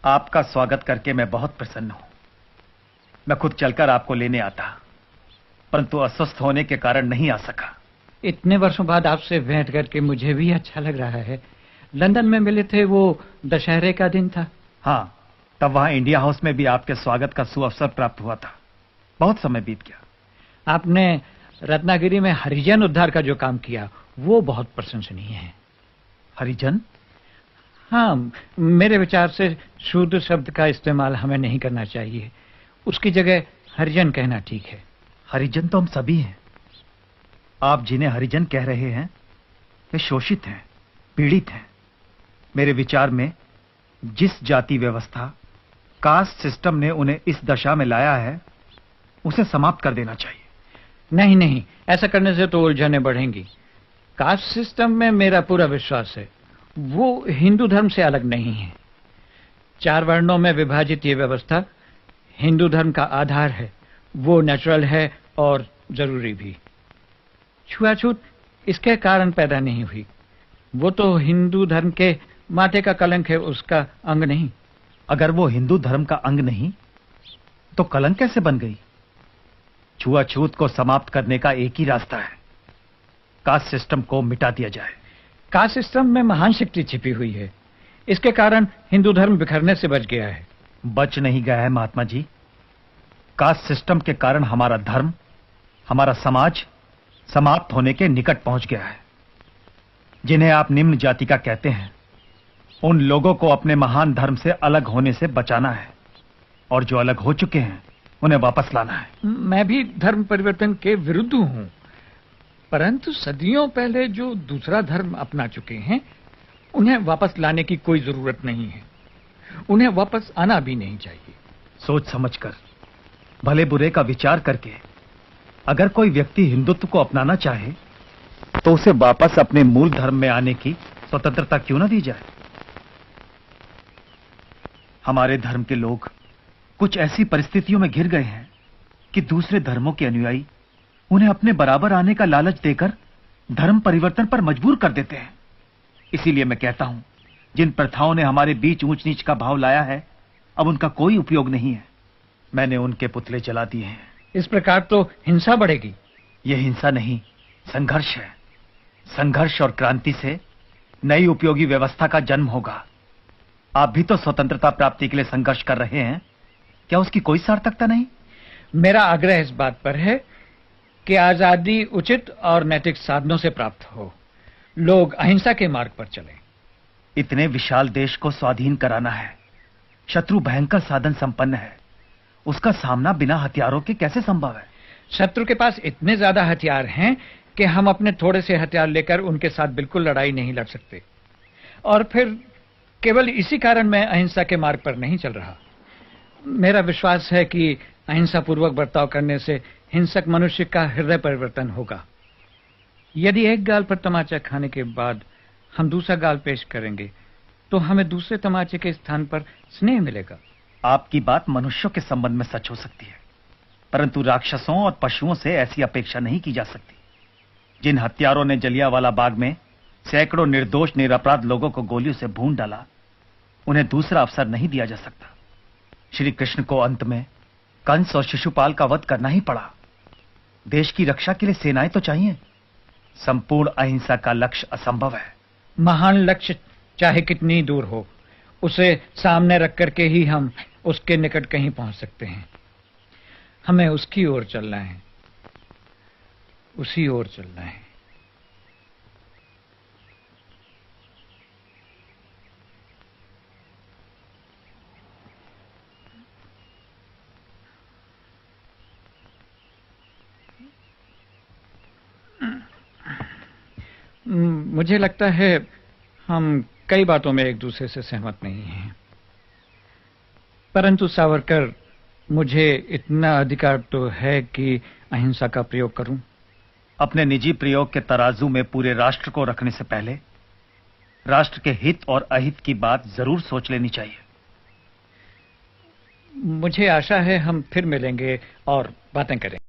आपका स्वागत करके मैं बहुत प्रसन्न हूं। मैं खुद चलकर आपको लेने आता, परंतु अस्वस्थ होने के कारण नहीं आ सका। इतने वर्षों बाद आपसे भेंट करके मुझे भी अच्छा लग रहा है। लंदन में मिले थे, वो दशहरे का दिन था। हाँ, तब वहां इंडिया हाउस में भी आपके स्वागत का सुअवसर प्राप्त हुआ था। बहुत समय बीत गया। आपने रत्नागिरी में हरिजन उद्धार का जो काम किया वो बहुत प्रशंसनीय है। हरिजन? हाँ, मेरे विचार से शूद्र शब्द का इस्तेमाल हमें नहीं करना चाहिए। उसकी जगह हरिजन कहना ठीक है। हरिजन तो हम सभी हैं। आप जिन्हें हरिजन कह रहे हैं वे शोषित हैं, पीड़ित हैं। मेरे विचार में जिस जाति व्यवस्था, कास्ट सिस्टम ने उन्हें इस दशा में लाया है उसे समाप्त कर देना चाहिए। नहीं नहीं, ऐसा करने से तो उलझनें बढ़ेंगी। कास्ट सिस्टम में मेरा पूरा विश्वास है। वो हिंदू धर्म से अलग नहीं है। 4 वर्णों में विभाजित ये व्यवस्था हिंदू धर्म का आधार है। वो नेचुरल है और जरूरी भी। छुआछूत इसके कारण पैदा नहीं हुई। वो तो हिंदू धर्म के माथे का कलंक है, उसका अंग नहीं। अगर वो हिंदू धर्म का अंग नहीं तो कलंक कैसे बन गई? छुआछूत को समाप्त करने का एक ही रास्ता है, कास्ट सिस्टम को मिटा दिया जाए। कास्ट सिस्टम में महान शक्ति छिपी हुई है। इसके कारण हिंदू धर्म बिखरने से बच गया है। बच नहीं गया है महात्मा जी। कास्ट सिस्टम के कारण हमारा धर्म, हमारा समाज समाप्त होने के निकट पहुंच गया है। जिन्हें आप निम्न जाति का कहते हैं, उन लोगों को अपने महान धर्म से अलग होने से बचाना है, और जो अलग हो चुके हैं उन्हें वापस लाना है। मैं भी धर्म परिवर्तन के विरुद्ध हूं, परंतु सदियों पहले जो दूसरा धर्म अपना चुके हैं उन्हें वापस लाने की कोई जरूरत नहीं है। उन्हें वापस आना भी नहीं चाहिए। सोच समझकर, भले बुरे का विचार करके अगर कोई व्यक्ति हिंदुत्व को अपनाना चाहे तो उसे वापस अपने मूल धर्म में आने की स्वतंत्रता क्यों न दी जाए। हमारे धर्म के लोग कुछ ऐसी परिस्थितियों में घिर गए हैं कि दूसरे धर्मों के अनुयायी उन्हें अपने बराबर आने का लालच देकर धर्म परिवर्तन पर मजबूर कर देते हैं। इसीलिए मैं कहता हूं, जिन प्रथाओं ने हमारे बीच ऊंच नीच का भाव लाया है, अब उनका कोई उपयोग नहीं है। मैंने उनके पुतले जला दिए हैं। इस प्रकार तो हिंसा बढ़ेगी। यह हिंसा नहीं, संघर्ष है। संघर्ष और क्रांति से नई उपयोगी व्यवस्था का जन्म होगा। आप भी तो स्वतंत्रता प्राप्ति के लिए संघर्ष कर रहे हैं, क्या उसकी कोई सार्थकता नहीं? मेरा आग्रह इस बात पर है कि आजादी उचित और नैतिक साधनों से प्राप्त हो। लोग अहिंसा के मार्ग पर चलें। इतने विशाल देश को स्वाधीन कराना है। शत्रु भयंकर साधन संपन्न है। उसका सामना बिना हथियारों के कैसे संभव है? शत्रु के पास इतने ज्यादा हथियार हैं कि हम अपने थोड़े से हथियार लेकर उनके साथ बिल्कुल लड़ाई नहीं लड़ सकते। और फिर केवल इसी कारण मैं अहिंसा के मार्ग पर नहीं चल रहा। मेरा विश्वास है कि अहिंसा पूर्वक बर्ताव करने से हिंसक मनुष्य का हृदय परिवर्तन होगा। यदि एक गाल पर तमाचा खाने के बाद हम दूसरा गाल पेश करेंगे तो हमें दूसरे तमाचे के स्थान पर स्नेह मिलेगा। आपकी बात मनुष्यों के संबंध में सच हो सकती है, परंतु राक्षसों और पशुओं से ऐसी अपेक्षा नहीं की जा सकती। जिन हत्यारों ने जलियांवाला बाग में सैकड़ों निर्दोष निरपराध लोगों को गोलियों से भून डाला, उन्हें दूसरा अवसर नहीं दिया जा सकता। श्री कृष्ण को अंत में कंस और शिशुपाल का वध करना ही पड़ा। देश की रक्षा के लिए सेनाएं तो चाहिए। संपूर्ण अहिंसा का लक्ष्य असंभव है। महान लक्ष्य चाहे कितनी दूर हो, उसे सामने रख करके ही हम उसके निकट कहीं पहुंच सकते हैं। हमें उसकी ओर चलना है, उसी ओर चलना है। मुझे लगता है हम कई बातों में एक दूसरे से सहमत नहीं हैं, परंतु सावरकर, मुझे इतना अधिकार तो है कि अहिंसा का प्रयोग करूं। अपने निजी प्रयोग के तराजू में पूरे राष्ट्र को रखने से पहले राष्ट्र के हित और अहित की बात जरूर सोच लेनी चाहिए। मुझे आशा है हम फिर मिलेंगे और बातें करेंगे।